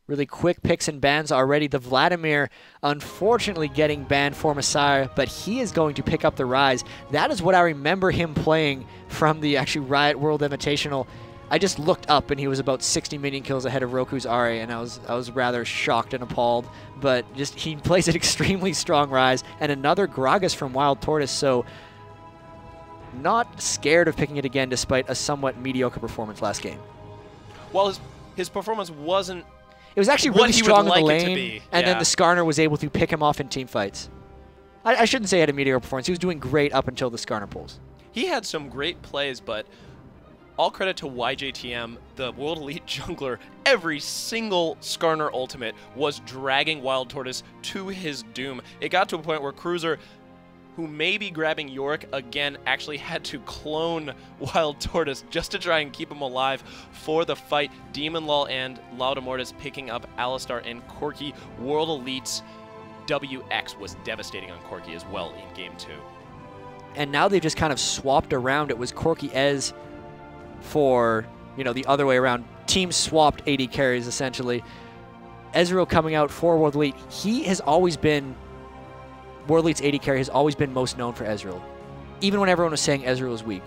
really quick picks and bans already. The Vladimir, unfortunately, getting banned for Messiah, but he is going to pick up the Rise. That is what I remember him playing from the actually Riot World Invitational. I just looked up, and he was about 60 minion kills ahead of Roku's Ari, and I was rather shocked and appalled. But just he plays an extremely strong Rise, and another Gragas from Wild Tortoise, so not scared of picking it again despite a somewhat mediocre performance last game. Well, his performance wasn't. It was actually really strong in the lane, and yeah. then the Skarner was able to pick him off in team fights. I shouldn't say he had a mediocre performance. He was doing great up until the Skarner pulls. He had some great plays, but all credit to YJTM, the World Elite jungler. Every single Skarner ultimate was dragging Wild Tortoise to his doom. It got to a point where Cruiser, who may be grabbing Yorick again, actually had to clone Wild Tortoise just to try and keep him alive for the fight. Demon Law and Laudamortis picking up Alistar and Corki. World Elite's WX was devastating on Corki as well in Game 2. And now they've just kind of swapped around. It was Corki Ez for, the other way around. Teams swapped AD carries, essentially. Ezreal coming out for World Elite. He has always been... World Elite's AD carry has always been most known for Ezreal. Even when everyone was saying Ezreal is weak,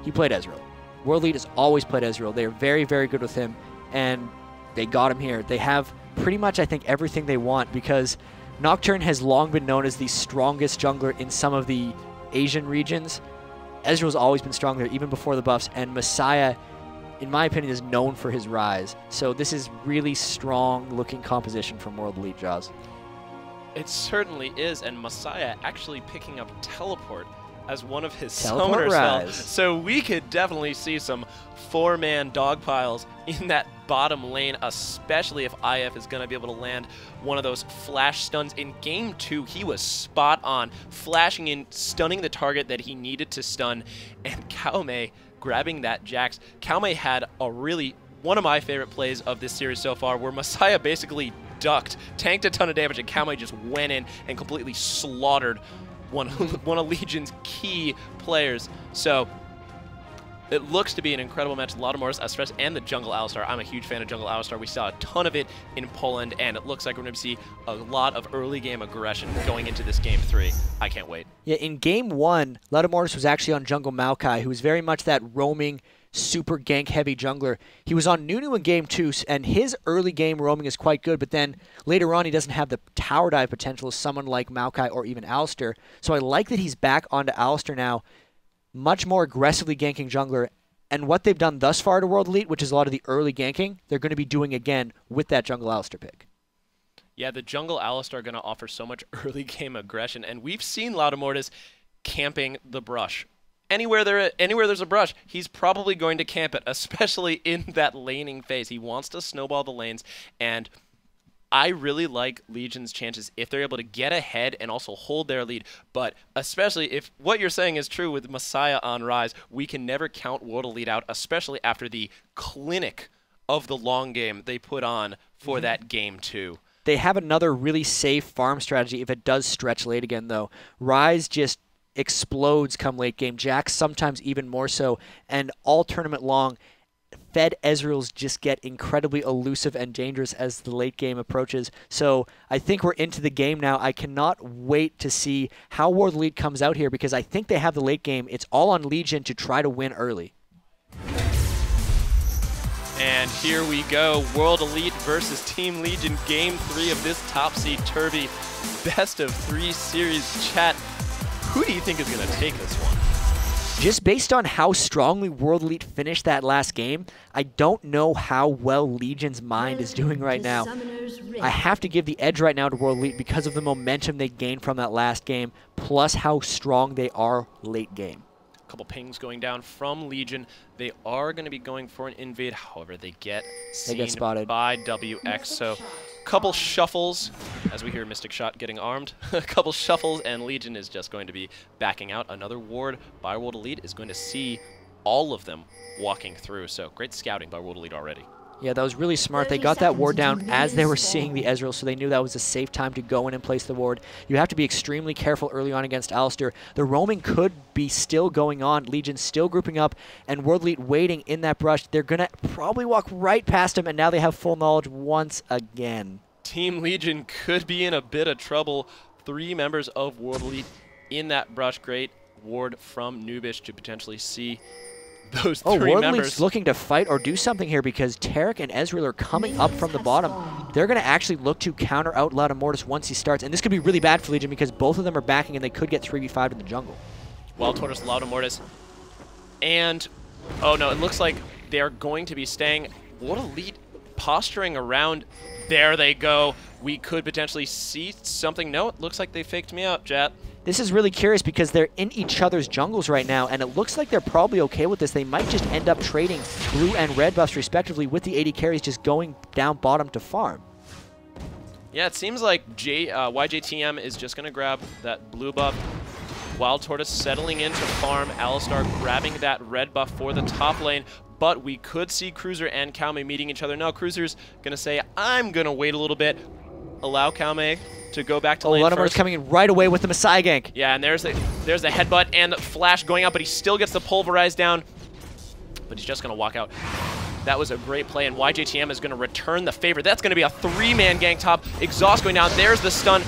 he played Ezreal. World Elite has always played Ezreal. They are very, very good with him, and they got him here. They have pretty much, I think, everything they want because Nocturne has long been known as the strongest jungler in some of the Asian regions. Ezreal's always been strong there, even before the buffs, and Messiah, in my opinion, is known for his Rise. So this is really strong-looking composition from World Elite, Jaws. It certainly is, and Messiah actually picking up Teleport as one of his Teleport summoners. Rise. So we could definitely see some four-man dog piles in that bottom lane, especially if IF is going to be able to land one of those flash stuns. In Game 2, he was spot on, flashing in, stunning the target that he needed to stun, and Kaume grabbing that Jax. Kaume had a really, one of my favorite plays of this series so far, where Messiah basically ducked, tanked a ton of damage, and Kaume just went in and completely slaughtered one of Legion's key players. So it looks to be an incredible match. Laudamortis and the Jungle Alistar. I'm a huge fan of Jungle Alistar. We saw a ton of it in Poland, and it looks like we're going to see a lot of early game aggression going into this Game 3. I can't wait. Yeah, in Game 1, Laudamortis was actually on Jungle Maokai, who was very much that roaming, super gank-heavy jungler. He was on Nunu in Game 2, and his early game roaming is quite good, but then later on he doesn't have the tower dive potential of someone like Maokai or even Alistar. So I like that he's back onto Alistar now, much more aggressively ganking jungler, and what they've done thus far to World Elite, which is a lot of the early ganking, they're going to be doing again with that Jungle Alistar pick. Yeah, the Jungle Alistar are going to offer so much early game aggression, and we've seen Laudamortis camping the brush. Anywhere there's a brush, he's probably going to camp it, especially in that laning phase. He wants to snowball the lanes, and I really like Legion's chances if they're able to get ahead and also hold their lead. But especially if what you're saying is true with Messiah on Rise, we can never count World Elite out, especially after the clinic of the long game they put on for that Game 2. They have another really safe farm strategy if it does stretch late again, though. Rise just explodes come late game. Jax sometimes even more so, and all tournament long, Fed Ezreals just get incredibly elusive and dangerous as the late game approaches. So I think we're into the game now. I cannot wait to see how World Elite comes out here because I think they have the late game. It's all on Legion to try to win early. And here we go, World Elite versus Team Legion, Game 3 of this topsy-turvy best-of-3 series. Chat, who do you think is going to take this one? Just based on how strongly World Elite finished that last game, I don't know how well Legion's mind is doing right now. I have to give the edge right now to World Elite because of the momentum they gained from that last game, plus how strong they are late game. Couple pings going down from Legion. They are going to be going for an invade. However, they get spotted by WX. So couple shuffles as we hear Mystic Shot getting armed. A couple shuffles and Legion is just going to be backing out. Another ward by World Elite is going to see all of them walking through. So great scouting by World Elite already. Yeah, that was really smart. They got that ward down as they were seeing the Ezreal, so they knew that was a safe time to go in and place the ward. You have to be extremely careful early on against Alistar. The roaming could be still going on. Legion still grouping up, and World Elite waiting in that brush. They're going to probably walk right past him, and now they have full knowledge once again. Team Legion could be in a bit of trouble. 3 members of World Elite in that brush. Great ward from Nubish to potentially see those 3 World members. Elite's looking to fight or do something here because Taric and Ezreal are coming up from the bottom. They're going to actually look to counter out Laudamortis once he starts. And this could be really bad for Legion because both of them are backing and they could get 3v5 in the jungle. Wild Tortoise, Laudamortis. And, oh no, it looks like they're going to be staying. World Elite posturing around. There they go. We could potentially see something. No, it looks like they faked me out, chat. This is really curious because they're in each other's jungles right now, and it looks like they're probably okay with this. They might just end up trading blue and red buffs respectively with the AD carries just going down bottom to farm. Yeah, it seems like YJTM is just going to grab that blue buff. Wild Tortoise settling into farm. Alistar grabbing that red buff for the top lane. But we could see Cruiser and Kaume meeting each other. No, Cruiser's going to say, I'm going to wait a little bit. Allow Kaume to go back to lane first. coming in right away with the Messiah gank. Yeah, and there's the headbutt and the flash going out, but he still gets the pulverize down. But he's just going to walk out. That was a great play, and YJTM is going to return the favor. That's going to be a 3-man gank top. Exhaust going down. There's the stun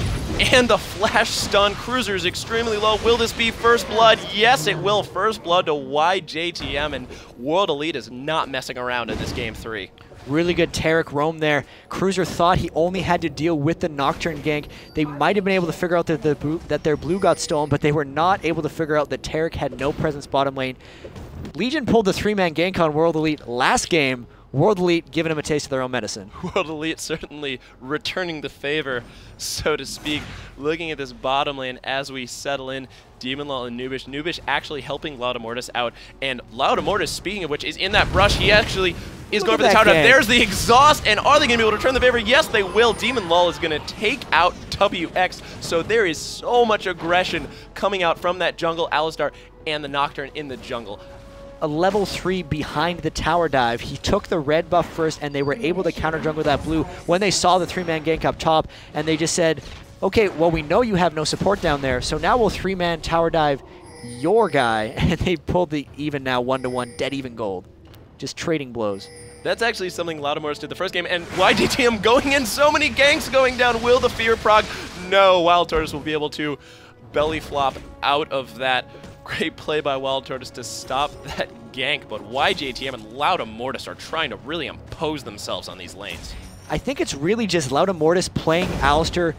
and the flash stun. Cruiser is extremely low. Will this be first blood? Yes, it will. First blood to YJTM, and World Elite is not messing around in this game 3. Really good Taric roam there. Cruiser thought he only had to deal with the Nocturne gank. They might have been able to figure out that their blue got stolen, but they were not able to figure out that Taric had no presence bottom lane. Legion pulled the 3-man gank on World Elite last game. World Elite giving him a taste of their own medicine. World Elite certainly returning the favor, so to speak. Looking at this bottom lane as we settle in, Demon Law and Nubish. Nubish actually helping Laudamortis out, and Laudamortis, speaking of which, is in that brush. He actually is going for the tower dive. There's the exhaust, and are they going to be able to return the favor? Yes, they will. Demon Law is going to take out WX, so there is so much aggression coming out from that jungle. Alistar and the Nocturne in the jungle. A level 3 behind the tower dive. He took the red buff first, and they were able to counter jungle that blue when they saw the 3-man gank up top, and they just said, okay, well, we know you have no support down there, so now we'll 3-man tower dive your guy, and they pulled the even now 1-to-1 dead even gold. Just trading blows. That's actually something Laudamortis did the first game, and YJTM going in, so many ganks going down. Will the fear proc? No, Wild Tortoise will be able to belly flop out of that. Great play by Wild Tortoise to stop that gank, but YJTM and Laudamortis are trying to really impose themselves on these lanes. I think it's really just Laudamortis playing Alistar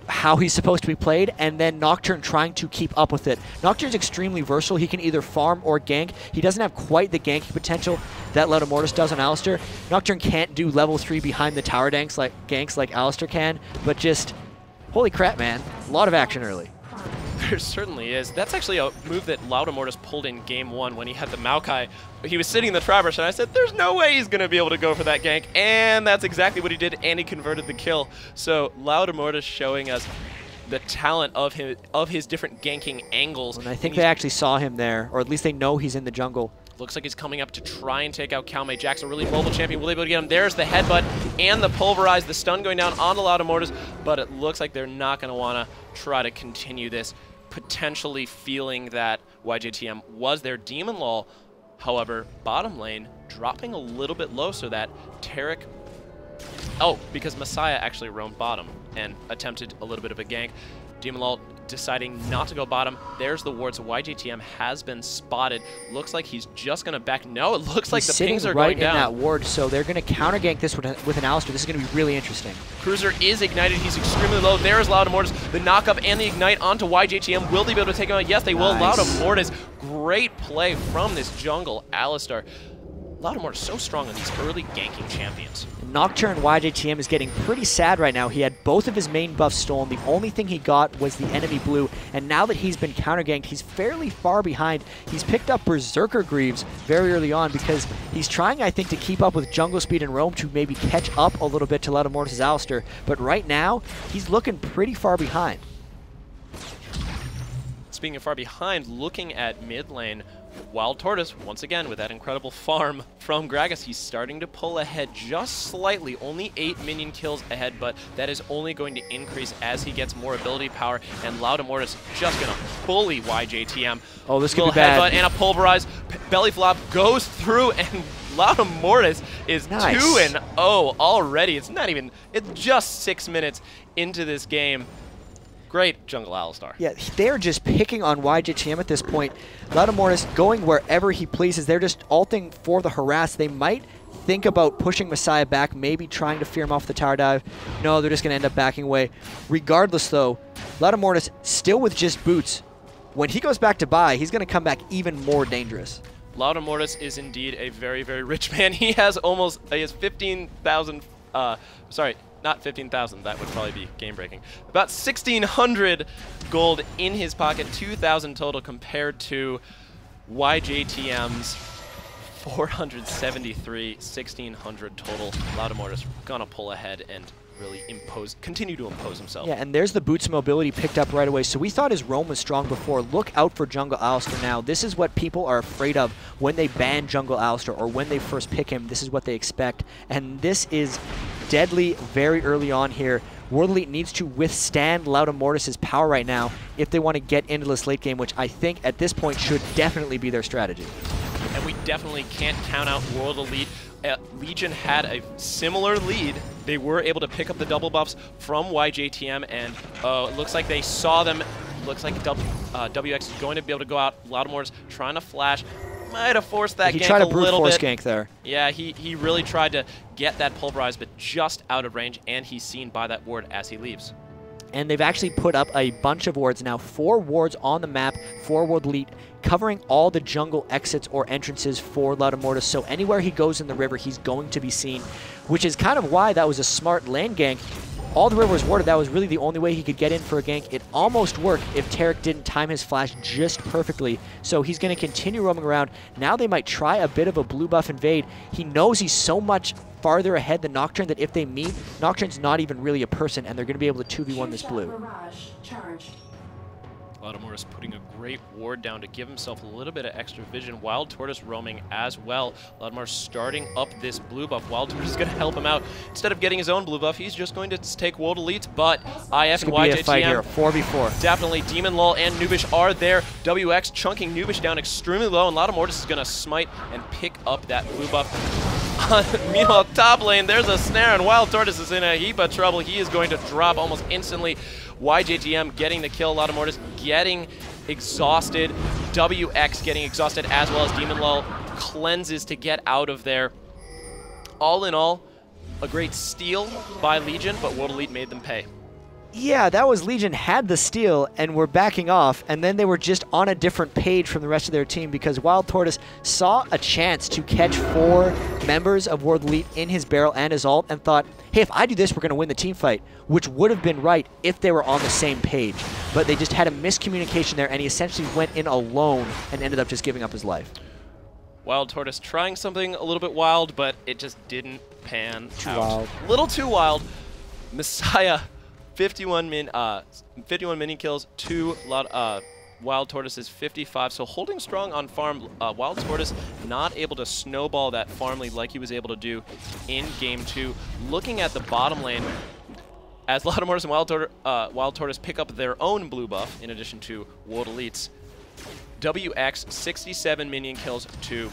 how he's supposed to be played, and then Nocturne trying to keep up with it. Nocturne's extremely versatile. He can either farm or gank. He doesn't have quite the ganking potential that Laudamortis does on Alistar. Nocturne can't do level 3 behind the tower ganks like Alistar can, but just, holy crap, man. A lot of action early. There certainly is. That's actually a move that Laudamortis pulled in game 1 when he had the Maokai. He was sitting in the Traverse, and I said, there's no way he's going to be able to go for that gank. And that's exactly what he did, and he converted the kill. So Laudamortis showing us the talent of his different ganking angles. And I think they actually saw him there, or at least they know he's in the jungle. Looks like he's coming up to try and take out Kaume. Jack's a really mobile champion. Will they be able to get him? There's the headbutt and the pulverize, the stun going down on the Laudamortis, but it looks like they're not going to want to try to continue this, potentially feeling that YJTM was their Demon Law. However, bottom lane dropping a little bit low so that Taric... Oh, because Messiah actually roamed bottom and attempted a little bit of a gank. Demon Law deciding not to go bottom. There's the ward, so YJTM has been spotted. Looks like he's just going to back. No, it looks like the pings are going down. He's sitting right in that ward, so they're going to counter gank this with an Alistar. This is going to be really interesting. Cruiser is ignited. He's extremely low. There's Laudamortis. The knock-up and the ignite onto YJTM. Will they be able to take him out? Yes, they will. Nice. Laudamortis. Great play from this jungle Alistar. Laudamortis so strong on these early ganking champions. Nocturne YJTM is getting pretty sad right now. He had both of his main buffs stolen. The only thing he got was the enemy blue, and now that he's been counter-ganked, he's fairly far behind. He's picked up Berserker Greaves very early on because he's trying, I think, to keep up with jungle speed and roam to maybe catch up a little bit to Laudamortis' Alistar, but right now, he's looking pretty far behind. Speaking of far behind, looking at mid lane, Wild Tortoise, once again, with that incredible farm from Gragas, he's starting to pull ahead just slightly. Only 8 minion kills ahead, but that is only going to increase as he gets more ability power. And Loudamortis just going to bully YJTM. Oh, this could be bad. And a pulverize. Belly flop goes through, and Loudamortis is 2-0 already. It's just 6 minutes into this game. Great jungle Alistar. Yeah, they're just picking on YJTM at this point. Loudamortis going wherever he pleases. They're just ulting for the harass. They might think about pushing Messiah back, maybe trying to fear him off the tower dive. No, they're just going to end up backing away. Regardless, though, Loudamortis still with just boots. When he goes back to buy, he's going to come back even more dangerous. Loudamortis is indeed a very, very rich man. He has 15,000, sorry, not 15,000, that would probably be game-breaking. About 1,600 gold in his pocket, 2,000 total compared to YJTM's 473, 1,600 total. Loudamortis gonna pull ahead and really continue to impose himself. Yeah, and there's the boots mobility picked up right away. So we thought his roam was strong before. Look out for Jungle Alistar now. This is what people are afraid of when they ban Jungle Alistar or when they first pick him. This is what they expect. And this is deadly very early on here. World Elite needs to withstand Loudamortis' power right now if they want to get into this late game, which I think at this point should definitely be their strategy. And we definitely can't count out World Elite. Legion had a similar lead. They were able to pick up the double buffs from YJTM, and it looks like they saw them. Looks like WX is going to be able to go out. Loudamortis trying to flash. Might have forced that gank a little bit. He tried a brute force gank there. Yeah, he really tried to get that pulverize, but just out of range, and he's seen by that ward as he leaves. And they've actually put up a bunch of wards now. 4 wards on the map for World Elite, covering all the jungle exits or entrances for Loudamortis. So anywhere he goes in the river, he's going to be seen, which is kind of why that was a smart lane gank. All the river was warded. That was really the only way he could get in for a gank. It almost worked if Tarek didn't time his flash just perfectly. So he's going to continue roaming around. Now they might try a bit of a blue buff invade. He knows he's so much farther ahead than Nocturne that if they meet, Nocturne's not even really a person, and they're going to be able to 2v1 this blue. Loudamortis putting a great ward down to give himself a little bit of extra vision. Wild Tortoise roaming as well. Loudamortis starting up this blue buff. Wild Tortoise is going to help him out. Instead of getting his own blue buff, he's just going to take World Elite, but IF and YJTM, 4v4. definitely Demon Lull and Nubish are there. WX chunking Nubish down extremely low, and Loudamortis is going to smite and pick up that blue buff. Meanwhile, top lane, there's a snare, and Wild Tortoise is in a heap of trouble. He is going to drop almost instantly. YJTM getting the kill, Loudamortis getting exhausted, WX getting exhausted, as well as Demon Lull cleanses to get out of there. All in all, a great steal by Legion, but World Elite made them pay. Yeah, that was Legion had the steal and were backing off, and then they were just on a different page from the rest of their team because Wild Tortoise saw a chance to catch 4 members of World Elite in his barrel and his ult and thought, hey, if I do this, we're going to win the team fight, which would have been right if they were on the same page. But they just had a miscommunication there, and he essentially went in alone and ended up just giving up his life. Wild Tortoise trying something a little bit wild, but it just didn't pan out. Wild. A little too wild. Messiah, 51 minion kills, 2 Wild Tortoise's 55, so holding strong on farm. Wild Tortoise not able to snowball that farm lead like he was able to do in Game 2. Looking at the bottom lane, as Loudamortis and Wild Tortoise pick up their own blue buff, in addition to World Elite's, WX 67 minion kills to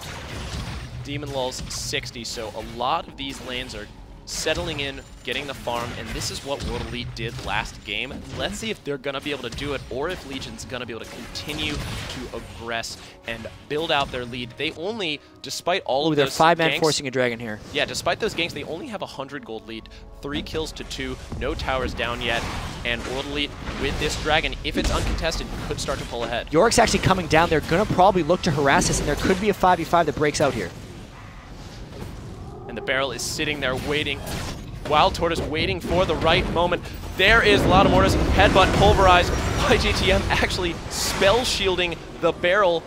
Demon Lull's 60, so a lot of these lanes are settling in, getting the farm, and this is what World Elite did last game. Let's see if they're going to be able to do it, or if Legion's going to be able to continue to aggress and build out their lead. They only, despite all of those they're 5-man ganks, forcing a dragon here. Yeah, despite those ganks, they only have a 100 gold lead. 3 kills to 2, no towers down yet, and World Elite, with this dragon, if it's uncontested, could start to pull ahead. Yorick's actually coming down. They're going to probably look to harass us, and there could be a 5v5 that breaks out here. And the barrel is sitting there waiting. Wild Tortoise waiting for the right moment. There is Loudamortis, headbutt, pulverized. YJTM actually spell shielding the barrel.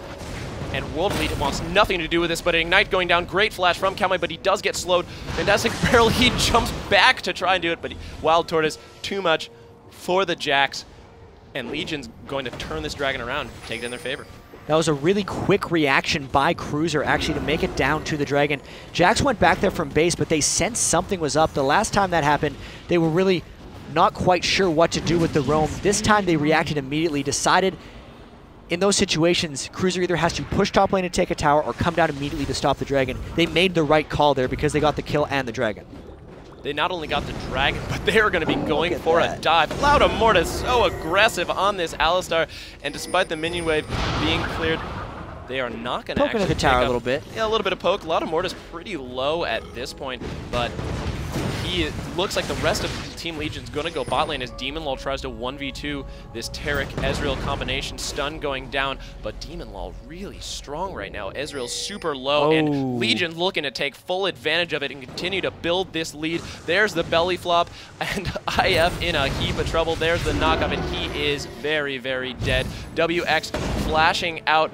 And World Elite wants nothing to do with this, but Ignite going down. Great flash from Kalmai, but he does get slowed. Fantastic barrel, he jumps back to try and do it, but Wild Tortoise, too much for the Jax. And Legion's going to turn this dragon around, take it in their favor. That was a really quick reaction by Cruiser, actually, to make it down to the Dragon. Jax went back there from base, but they sensed something was up. The last time that happened, they were really not quite sure what to do with the roam. This time they reacted immediately, decided in those situations, Cruiser either has to push top lane to take a tower or come down immediately to stop the Dragon. They made the right call there because they got the kill and the Dragon. They not only got the Dragon, but they are going to be going for a dive. Loudamortis so aggressive on this Alistar, and despite the minion wave being cleared, they are not going to actually poking at the tower a little bit. Yeah, a little bit of poke. Loudamortis pretty low at this point, but he looks like the rest of Team Legion's going to go bot lane as Demon Law tries to 1v2 this Taric Ezreal combination. Stun going down, but Demon Law really strong right now. Ezreal's super low, and Legion looking to take full advantage of it and continue to build this lead. There's the belly flop, and IF in a heap of trouble. There's the knockup, and he is very, very dead. WX flashing out.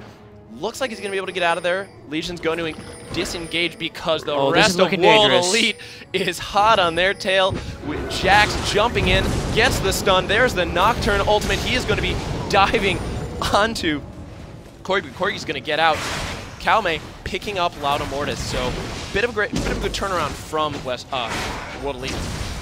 Looks like he's going to be able to get out of there. Legion's going to disengage because the rest of World Elite is hot on their tail. With Jax jumping in, gets the stun. There's the Nocturne ultimate. He is going to be diving onto Corgi. Corgi's going to get out. Calme picking up Loudamortis. So bit of a good turnaround from World Elite.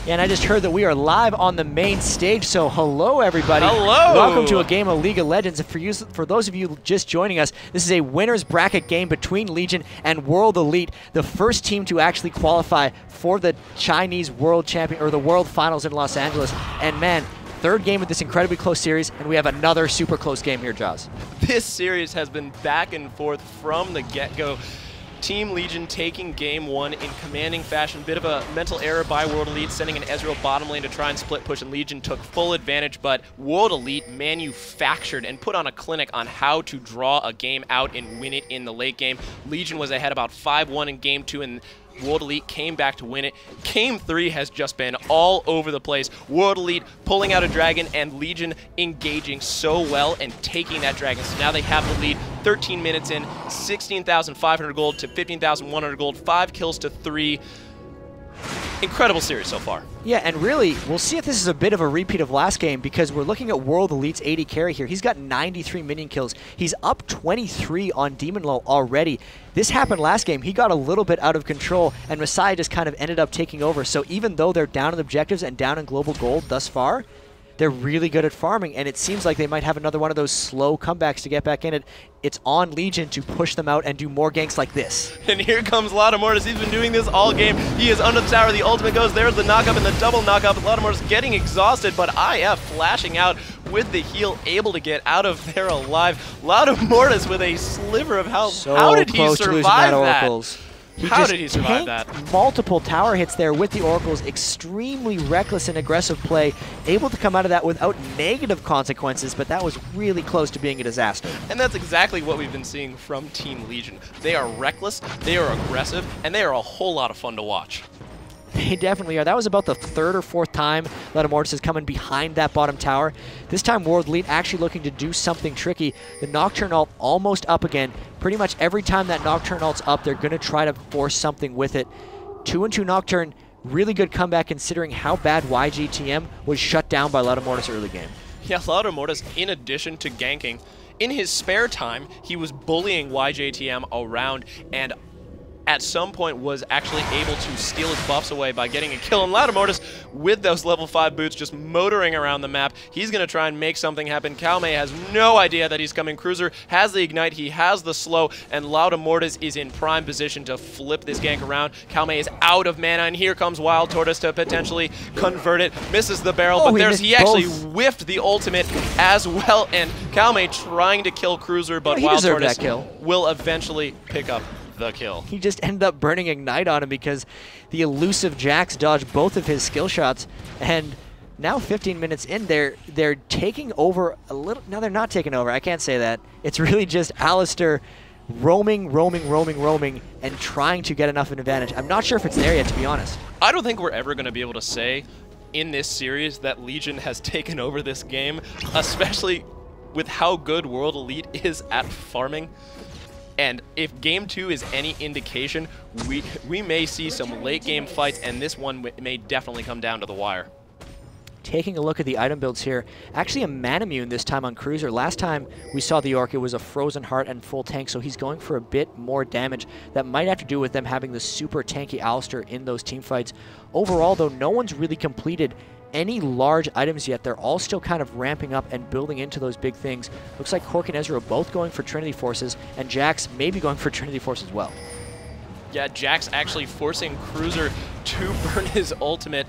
Yeah, and I just heard that we are live on the main stage, so hello, everybody. Hello! Welcome to a game of League of Legends. And for those of you just joining us, this is a winner's bracket game between Legion and World Elite, the first team to actually qualify for the Chinese World Champion, or the World Finals in Los Angeles. And man, third game of this incredibly close series, and we have another super close game here, Jaws. This series has been back and forth from the get-go. Team Legion taking game one in commanding fashion. Bit of a mental error by World Elite, sending an Ezreal bottom lane to try and split push, and Legion took full advantage, but World Elite manufactured and put on a clinic on how to draw a game out and win it in the late game. Legion was ahead about 5-1 in game two, and World Elite came back to win it. Game 3 has just been all over the place. World Elite pulling out a Dragon and Legion engaging so well and taking that Dragon. So now they have the lead 13 minutes in, 16,500 gold to 15,100 gold, 5 kills to 3. Incredible series so far. Yeah, and really, we'll see if this is a bit of a repeat of last game, because we're looking at World Elite's AD carry here. He's got 93 minion kills. He's up 23 on Demon Law already. This happened last game. He got a little bit out of control, and Messiah just kind of ended up taking over. So even though they're down in objectives and down in global gold thus far, they're really good at farming, and it seems like they might have another one of those slow comebacks to get back in it. It's on Legion to push them out and do more ganks like this. And here comes Loudamortis. He's been doing this all game. He is under the tower. The ultimate goes. There's the knockup and the double knockup. Loudamortis getting exhausted, but IF flashing out with the heal, able to get out of there alive. Loudamortis with a sliver of health. How did he survive that? How did he survive that? Multiple tower hits there with the Oracles. Extremely reckless and aggressive play. Able to come out of that without negative consequences, but that was really close to being a disaster. And that's exactly what we've been seeing from Team Legion. They are reckless, they are aggressive, and they are a whole lot of fun to watch. They definitely are. That was about the third or fourth time Loudamortis is coming behind that bottom tower. This time World Elite actually looking to do something tricky. The Nocturne ult almost up again. Pretty much every time that Nocturne ult's up, they're going to try to force something with it. 2-2 Nocturne, really good comeback considering how bad YGTM was shut down by Loudamortis early game. Yeah, Loudamortis, in addition to ganking, in his spare time, he was bullying YJTM around, and at some point was actually able to steal his buffs away by getting a kill. And Loudamortis, with those level 5 boots, just motoring around the map. He's going to try and make something happen. Calme has no idea that he's coming. Cruiser has the ignite, he has the slow, and Loudamortis is in prime position to flip this gank around. Calme is out of mana, and here comes Wild Tortoise to potentially convert it. Misses the barrel, but he actually whiffed the ultimate as well, and Calme trying to kill Cruiser, but Wild Tortoise will eventually pick up the kill. He just ended up burning Ignite on him because the elusive Jax dodged both of his skill shots, and now 15 minutes in, they're taking over a little. No, they're not taking over. I can't say that. It's really just Alistar roaming, and trying to get enough of an advantage. I'm not sure if it's there yet, to be honest. I don't think we're ever going to be able to say in this series that Legion has taken over this game, especially with how good World Elite is at farming. And if Game 2 is any indication, we may see some late game fights, and this one may definitely come down to the wire. taking a look at the item builds here, actually a mana immune this time on Cruiser. Last time we saw the Orc, it was a Frozen Heart and full tank, so he's going for a bit more damage. That might have to do with them having the super tanky Alistair in those team fights. Overall, though, no one's really completed any large items yet. They're all still kind of ramping up and building into those big things. Looks like Cork and Ezreal both going for Trinity Forces, and Jax maybe going for Trinity Force as well. Yeah, Jax actually forcing Cruiser to burn his ultimate.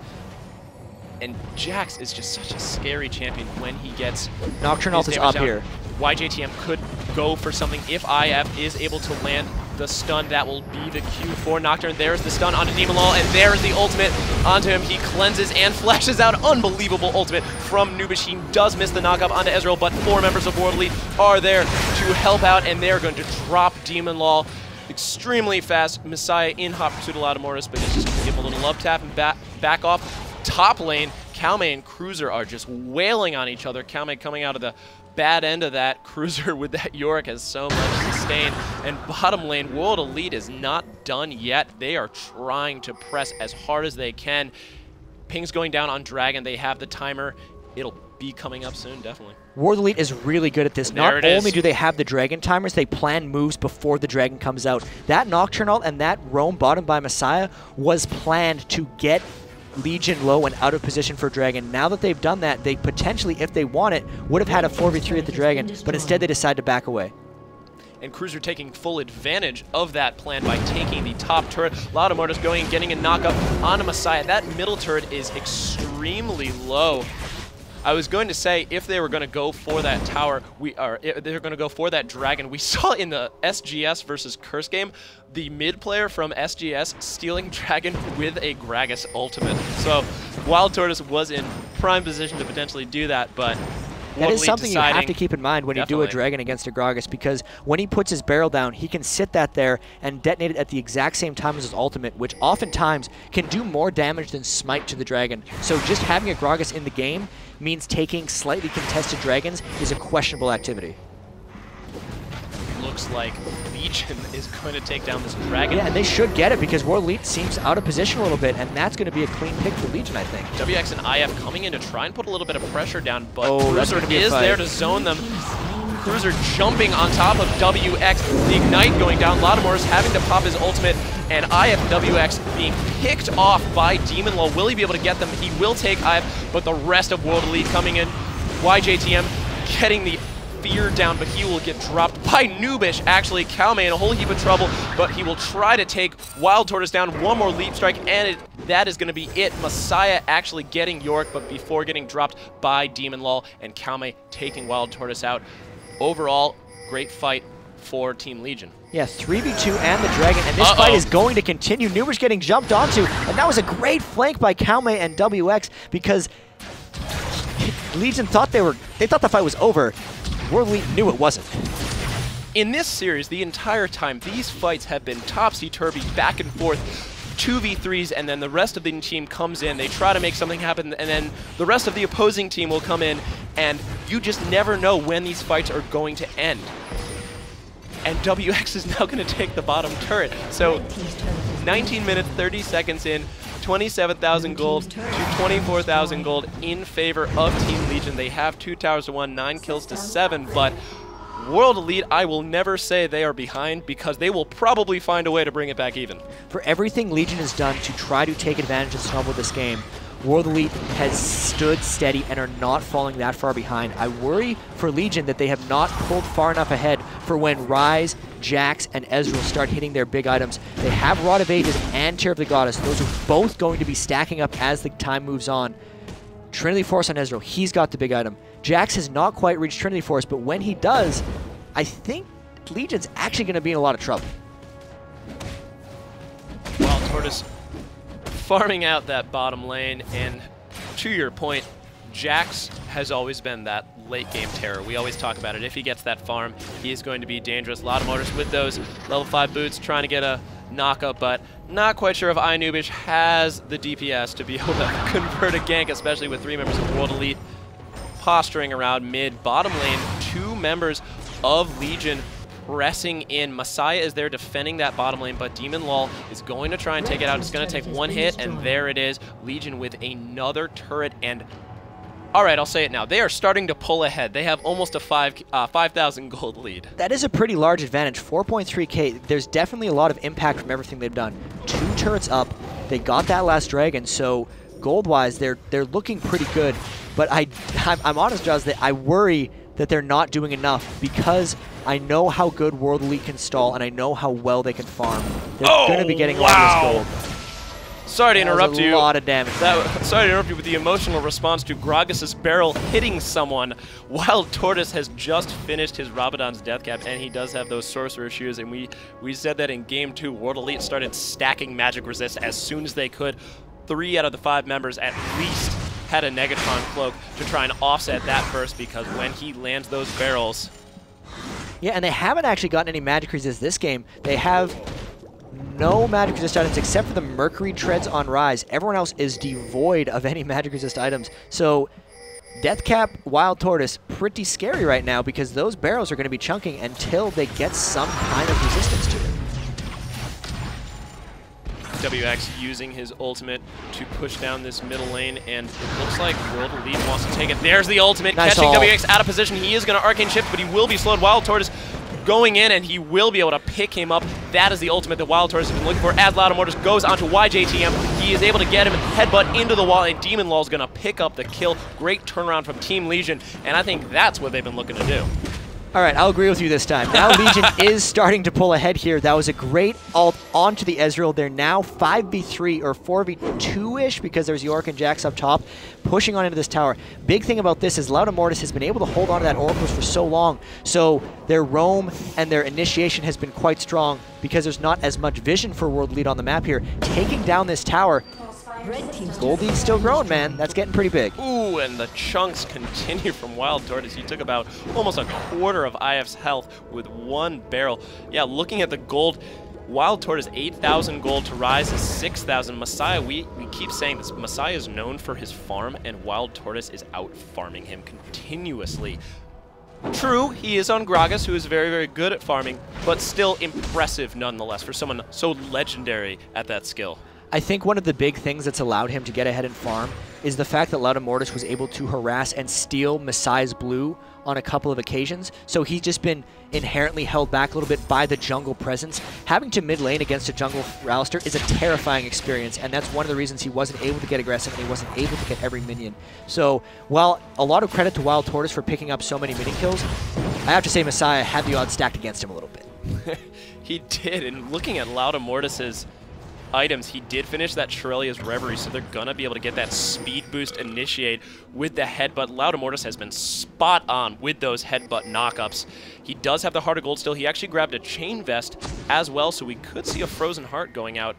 And Jax is just such a scary champion when he gets Nocturnal is up here. YJTM could go for something if IF is able to land the stun. That will be the cue for Nocturne. There's the stun onto Demon Law, and there's the ultimate onto him. He cleanses and flashes out. Unbelievable ultimate from Nubish. He does miss the knockup onto Ezreal, but 4 members of World Elite are there to help out, and they're going to drop Demon Law extremely fast. Messiah in hot pursuit of Laudamortis, but he's just going to give him a little love tap and back off. Top lane, Calme and Cruiser are just wailing on each other. Calme coming out of the bad end of that. Cruiser with that Yorick has so much sustain. And bottom lane, World Elite is not done yet. They are trying to press as hard as they can. Ping's going down on Dragon. They have the timer. It'll be coming up soon, definitely. World Elite is really good at this. Not only do they have the Dragon timers, they plan moves before the Dragon comes out. That Nocturnal and that roam bottom by Messiah was planned to get Legion low and out of position for Dragon. Now that they've done that, they potentially, if they want it, would have had a 4v3 at the Dragon, but instead they decide to back away. And Cruiser taking full advantage of that plan by taking the top turret. Laudamortis going and getting a knockup onto Messiah. That middle turret is extremely low. I was going to say, if they were going to go for that tower, they're going to go for that Dragon. We saw in the SGS versus Curse game, the mid player from SGS stealing Dragon with a Gragas ultimate. So Wild Tortoise was in prime position to potentially do that, but that is something you have to keep in mind when you do a Dragon against a Gragas, because when he puts his barrel down, he can sit that there and detonate it at the exact same time as his ultimate, which oftentimes can do more damage than Smite to the Dragon. So just having a Gragas in the game means taking slightly contested Dragons is a questionable activity. Looks like Legion is going to take down this Dragon. Yeah, and they should get it because World Elite seems out of position a little bit, and that's going to be a clean pick for Legion, I think. WX and IF coming in to try and put a little bit of pressure down, but Cruiser is there to zone them. Cruiser jumping on top of WX, the Ignite going down, Laudamortis having to pop his ultimate, and IF WX being picked off by Demon Law. Will he be able to get them? He will take IF, but the rest of World Elite coming in. YJTM getting the fear down, but he will get dropped by Nubish. Actually, Calme in a whole heap of trouble, but he will try to take Wild Tortoise down. One more leap strike, and that is going to be it. Messiah actually getting Yorick, but before getting dropped by Demon Law, and Calme taking Wild Tortoise out. Overall, great fight for Team Legion. Yeah, 3v2 and the Dragon, and this fight is going to continue. Nubish getting jumped onto, and that was a great flank by Calme and WX, because Legion thought they thought the fight was over. World Elite knew it wasn't. In this series, the entire time, these fights have been topsy-turvy, back and forth, 2v3s, and then the rest of the team comes in, they try to make something happen, and then the rest of the opposing team will come in, and you just never know when these fights are going to end. And WX is now going to take the bottom turret. So 19 minutes, 30 seconds in, 27,000 gold to 24,000 gold in favor of Team Legion. They have 2 towers to 1, 9 kills to 7, but World Elite, I will never say they are behind, because they will probably find a way to bring it back even. For everything Legion has done to try to take advantage of Snowball this game, World Elite has stood steady and are not falling that far behind. I worry for Legion that they have not pulled far enough ahead for when Ryze, Jax, and Ezreal start hitting their big items. They have Rod of Ages and Tear of the Goddess. Those are both going to be stacking up as the time moves on. Trinity Force on Ezreal, he's got the big item. Jax has not quite reached Trinity Force, but when he does, I think Legion's actually going to be in a lot of trouble. Wild Tortoise farming out that bottom lane, and to your point, Jax has always been that late game terror. We always talk about it. If he gets that farm, he is going to be dangerous. Laudamortis with those level 5 boots trying to get a knockup, but not quite sure if Nubish has the DPS to be able to convert a gank, especially with 3 members of World Elite posturing around mid. Bottom lane, 2 members of Legion pressing in. Messiah is there defending that bottom lane, but Demon Law is going to try and take it out. It's going to take 1 hit, and there it is. Legion with another turret, and All right, I'll say it now. They are starting to pull ahead. They have almost a 5,000 gold lead. That is a pretty large advantage, 4.3k. There's definitely a lot of impact from everything they've done. 2 turrets up. They got that last dragon, so gold-wise, they're looking pretty good. But I'm honest, Jaws, that I worry that they're not doing enough because I know how good World Elite can stall and I know how well they can farm. They're going to be getting a lot of this gold. Sorry to interrupt you. A lot of damage. Sorry to interrupt you with the emotional response to Gragas' barrel hitting someone. Wild Tortoise has just finished his Rabadon's death cap, and he does have those sorcerer shoes. And we said that in Game 2, World Elite started stacking magic resist as soon as they could. 3 out of the 5 members at least had a Negatron cloak to try and offset that burst, because when he lands those barrels... Yeah, and they haven't actually gotten any magic resist this game. They have no magic resist items except for the Mercury Treads on Rise. Everyone else is devoid of any magic resist items. So Deathcap, Wild Tortoise, pretty scary right now because those barrels are going to be chunking until they get some kind of resistance to it. WX using his ultimate to push down this middle lane, and it looks like World Elite wants to take it. There's the ultimate, nice catching haul. WX out of position. He is going to Arcane Shift, but he will be slowed. Wild Tortoise going in, and he will be able to pick him up. That is the ultimate that Wild Tortoise has been looking for. As Loudamortis goes onto YJTM, he is able to get him, headbutt into the wall, and Demon Law is going to pick up the kill. Great turnaround from Team Legion, and I think that's what they've been looking to do. All right, I'll agree with you this time. Now Legion is starting to pull ahead here. That was a great ult onto the Ezreal. They're now 5v3 or 4v2-ish because there's Yorick and Jax up top pushing on into this tower. Big thing about this is Loudamortis has been able to hold on to that Oracles for so long, so their roam and their initiation has been quite strong because there's not as much vision for World Lead on the map here. Taking down this tower, Gold Lead's still growing, man. That's getting pretty big. Ooh, and the chunks continue from Wild Tortoise. He took about almost a quarter of IF's health with 1 barrel. Yeah, looking at the gold, Wild Tortoise 8,000 gold to Rise is 6,000. Messiah, we keep saying this, Messiah is known for his farm, and Wild Tortoise is out farming him continuously. True, he is on Gragas, who is very, very good at farming, but still impressive nonetheless for someone so legendary at that skill. I think one of the big things that's allowed him to get ahead and farm is the fact that Loudamortis was able to harass and steal Messiah's blue on a couple of occasions. So he's just been inherently held back a little bit by the jungle presence. Having to mid lane against a jungle Alistair is a terrifying experience, and that's one of the reasons he wasn't able to get aggressive and he wasn't able to get every minion. So while a lot of credit to Wild Tortoise for picking up so many minion kills, I have to say Messiah had the odds stacked against him a little bit. He did, and looking at Loudamortis's items, he did finish that Shirelia's Reverie, so they're gonna be able to get that speed boost initiate with the headbutt. Loudamortis has been spot on with those headbutt knockups. He does have the Heart of Gold still. He actually grabbed a Chain Vest as well, so we could see a Frozen Heart going out.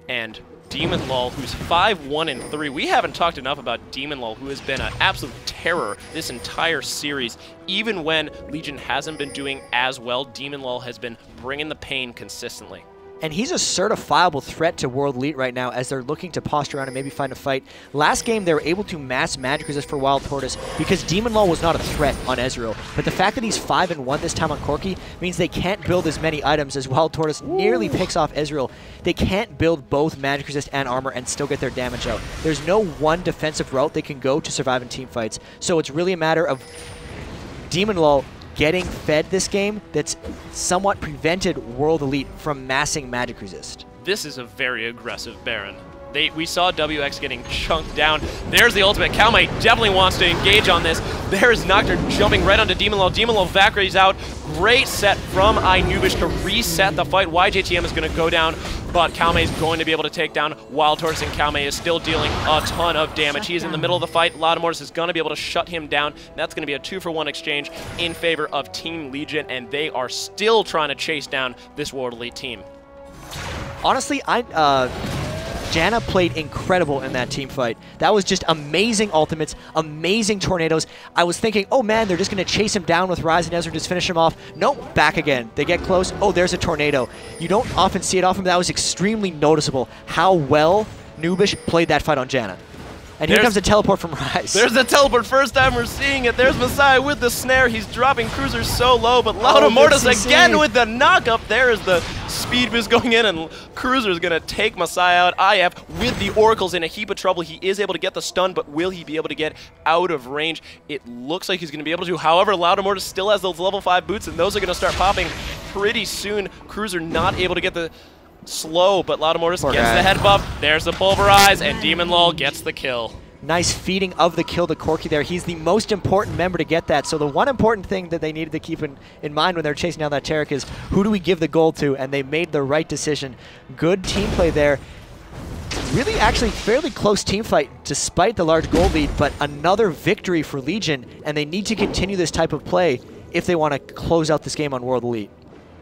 And Demon Lull, who's 5-1-3. We haven't talked enough about Demon Lull, who has been an absolute terror this entire series. Even when Legion hasn't been doing as well, Demon Lull has been bringing the pain consistently. And he's a certifiable threat to World Elite right now as they're looking to posture around and maybe find a fight. Last game, they were able to mass magic resist for Wild Tortoise because Demon Law was not a threat on Ezreal. But the fact that he's 5-1 this time on Corki means they can't build as many items as Wild Tortoise nearly picks off Ezreal. They can't build both magic resist and armor and still get their damage out. There's no one defensive route they can go to survive in team fights. So it's really a matter of Demon Law getting fed this game that's somewhat prevented World Elite from massing magic resist. This is a very aggressive Baron. We saw WX getting chunked down. There's the ultimate. Kalmai definitely wants to engage on this. There's Nocturne jumping right onto Demon Lull. Demon Lull Valkyrie's out. Great set from Inubish to reset the fight. YJTM is going to go down, but Kalmai is going to be able to take down Wild Tortoise, and Kalmai is still dealing a ton of damage. He is in the middle of the fight. Loudamortis is going to be able to shut him down. That's going to be a 2-for-1 exchange in favor of Team Legion, and they are still trying to chase down this World Elite team. Honestly, Janna played incredible in that team fight. That was just amazing ultimates, amazing tornadoes. I was thinking, oh man, they're just going to chase him down with Rise and Ezra, just finish him off. Nope, back again. They get close. Oh, there's a tornado. You don't often see it often, but that was extremely noticeable how well Nubish played that fight on Janna. And here comes a teleport from Rise. There's the teleport. First time we're seeing it. There's Messiah with the snare. He's dropping Cruiser so low, but Lauda Mortis again with the knock-up. There is the speed boost going in, and Cruiser is going to take Messiah out. IF with the Oracles in a heap of trouble. He is able to get the stun, but will he be able to get out of range? It looks like he's going to be able to. However, Lauda Mortis still has those level 5 boots, and those are going to start popping pretty soon. Cruiser not able to get the slow, but Lauda Mortis gets the head buff. There's the Pulverize, and Demon Lol gets the kill. Nice feeding of the kill to Corki there. He's the most important member to get that. So the one important thing that they needed to keep in mind when they're chasing down that Taric is who do we give the gold to? And they made the right decision. Good team play there. Really actually fairly close team fight despite the large gold lead, but another victory for Legion, and they need to continue this type of play if they want to close out this game on World Elite.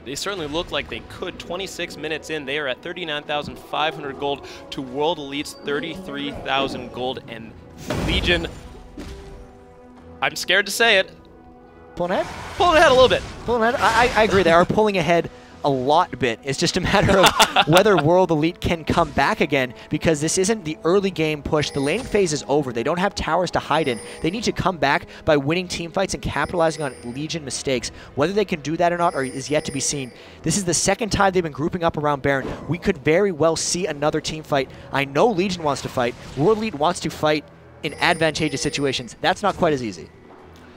They certainly look like they could. 26 minutes in, they are at 39,500 gold to World Elite's 33,000 gold. And Legion, I'm scared to say it. Pulling ahead? Pulling ahead a little bit. Pulling ahead? I agree. They are pulling ahead a lot bit. It's just a matter of whether World Elite can come back again, because this isn't the early game push. The laning phase is over. They don't have towers to hide in. They need to come back by winning team fights and capitalizing on Legion mistakes. Whether they can do that or not is yet to be seen. This is the second time they've been grouping up around Baron. We could very well see another team fight. I know Legion wants to fight. World Elite wants to fight in advantageous situations. That's not quite as easy.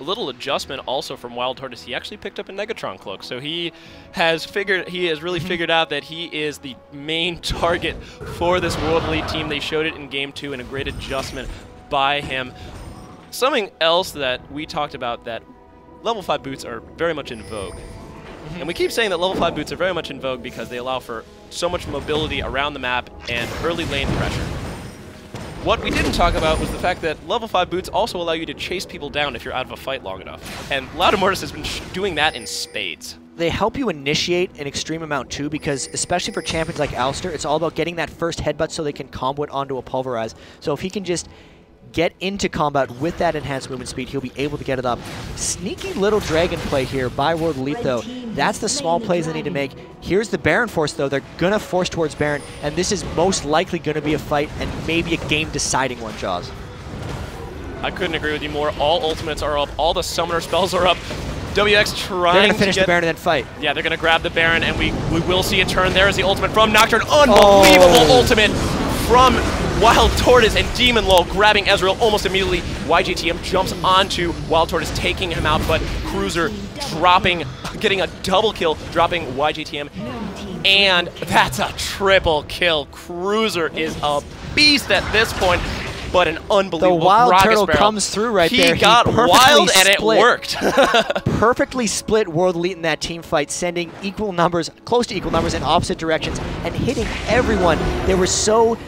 A little adjustment also from Wild Tortoise. He actually picked up a Negatron cloak, so he has really figured out that he is the main target for this World Elite team. They showed it in Game 2, and a great adjustment by him. Something else that we talked about, that level 5 boots are very much in vogue. And we keep saying that level 5 boots are very much in vogue because they allow for so much mobility around the map and early lane pressure. What we didn't talk about was the fact that level 5 boots also allow you to chase people down if you're out of a fight long enough. And Lauda Mortis has been doing that in spades. They help you initiate an extreme amount too, because especially for champions like Alistair, it's all about getting that first headbutt so they can combo it onto a Pulverize. So if he can just get into combat with that enhanced movement speed, he'll be able to get it up. Sneaky little dragon play here by World Elite though. That's the small plays they need to make. Here's the Baron force though. They're gonna force towards Baron, and this is most likely gonna be a fight and maybe a game deciding one, Jaws. I couldn't agree with you more. All ultimates are up, all the summoner spells are up. WX trying They're gonna finish the Baron and then fight. Yeah, they're gonna grab the Baron, and we will see a turn. There is the ultimate from Nocturne. Unbelievable ultimate from Wild Tortoise, and Demon Lol grabbing Ezreal almost immediately. YGTM jumps onto Wild Tortoise, taking him out, but Cruiser dropping, getting a double kill, dropping YGTM. And that's a triple kill. Cruiser is a beast at this point, but an unbelievable The Wild Turtle barrel. comes through right there. He got wild and it worked. Perfectly split World Elite in that team fight, sending equal numbers, close to equal numbers in opposite directions, and hitting everyone. They were so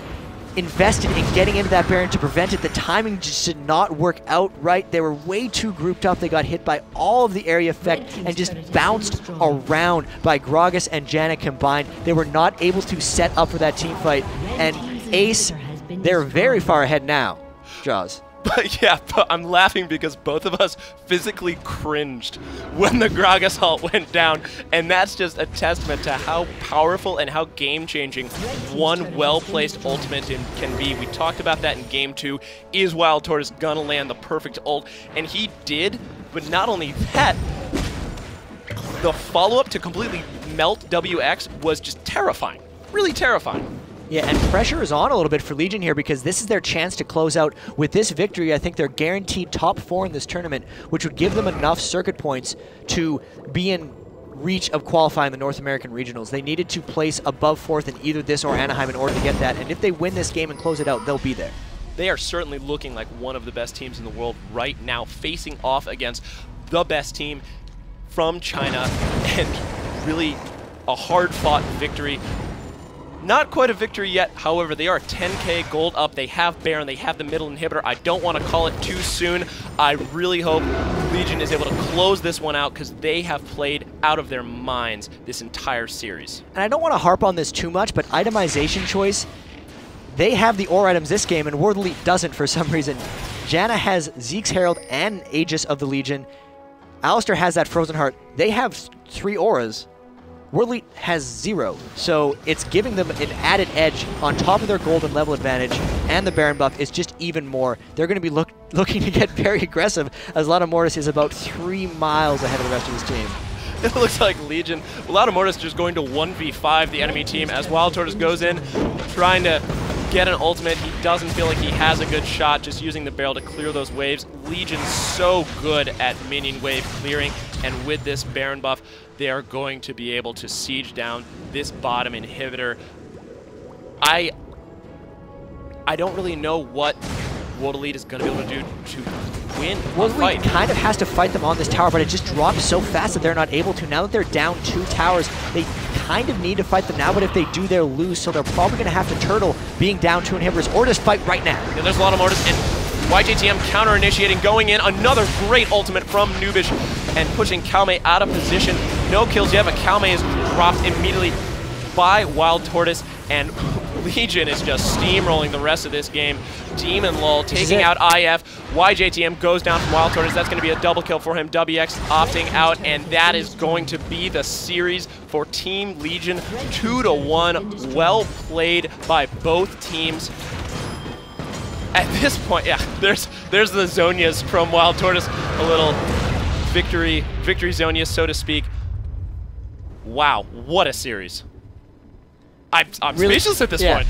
invested in getting into that Baron to prevent it. The timing just did not work out right. They were way too grouped up. They got hit by all of the area effect and just bounced around by Gragas and Janna combined. They were not able to set up for that team fight. And Ace, they're very far ahead now, Jaws. But yeah, but I'm laughing because both of us physically cringed when the Gragas ult went down, and that's just a testament to how powerful and how game-changing one well-placed ultimate can be. We talked about that in Game 2. Is Wild Tortoise gonna land the perfect ult? And he did, but not only that, the follow-up to completely melt WX was just terrifying. Really terrifying. Yeah, and pressure is on a little bit for Legion here because this is their chance to close out. With this victory, I think they're guaranteed top 4 in this tournament, which would give them enough circuit points to be in reach of qualifying the North American Regionals. They needed to place above 4th in either this or Anaheim in order to get that, and if they win this game and close it out, they'll be there. They are certainly looking like one of the best teams in the world right now, facing off against the best team from China, and really a hard-fought victory. Not quite a victory yet, however, they are 10k gold up. They have Baron, they have the middle inhibitor. I don't want to call it too soon. I really hope Legion is able to close this one out because they have played out of their minds this entire series. And I don't want to harp on this too much, but itemization choice, they have the ore items this game, and World Elite doesn't for some reason. Janna has Zeke's Herald and Aegis of the Legion. Alistair has that Frozen Heart. They have 3 auras. World Elite has 0, so it's giving them an added edge on top of their golden level advantage, and the Baron buff is just even more. They're going to be looking to get very aggressive, as Lada Mortis is about 3 miles ahead of the rest of his team. It looks like Legion, Lada Mortis just going to 1v5 the enemy team as Wild Tortoise goes in, trying to get an ultimate. He doesn't feel like he has a good shot, just using the barrel to clear those waves. Legion's so good at minion wave clearing, and with this Baron buff, they are going to be able to siege down this bottom inhibitor. I don't really know what World Elite is going to be able to do to win World a fight. Elite kind of has to fight them on this tower, but it just drops so fast that they're not able to. Now that they're down 2 towers, they kind of need to fight them now, but if they do, they'll lose, so they're probably going to have to turtle being down 2 inhibitors, or just fight right now. Yeah, there's a lot of Mortis, and YJTM counter-initiating, going in. Another great ultimate from Nubish, and pushing Calme out of position. No kills yet, but Calme is dropped immediately by Wild Tortoise, and Legion is just steamrolling the rest of this game. Demon Lull taking out IF. YJTM goes down from Wild Tortoise. That's going to be a double kill for him. WX opting out, and that is going to be the series for Team Legion. 2-1. Well played by both teams. At this point, yeah, there's the Zonias from Wild Tortoise. A little victory Zonias, so to speak. Wow, what a series. I'm really speechless at this point.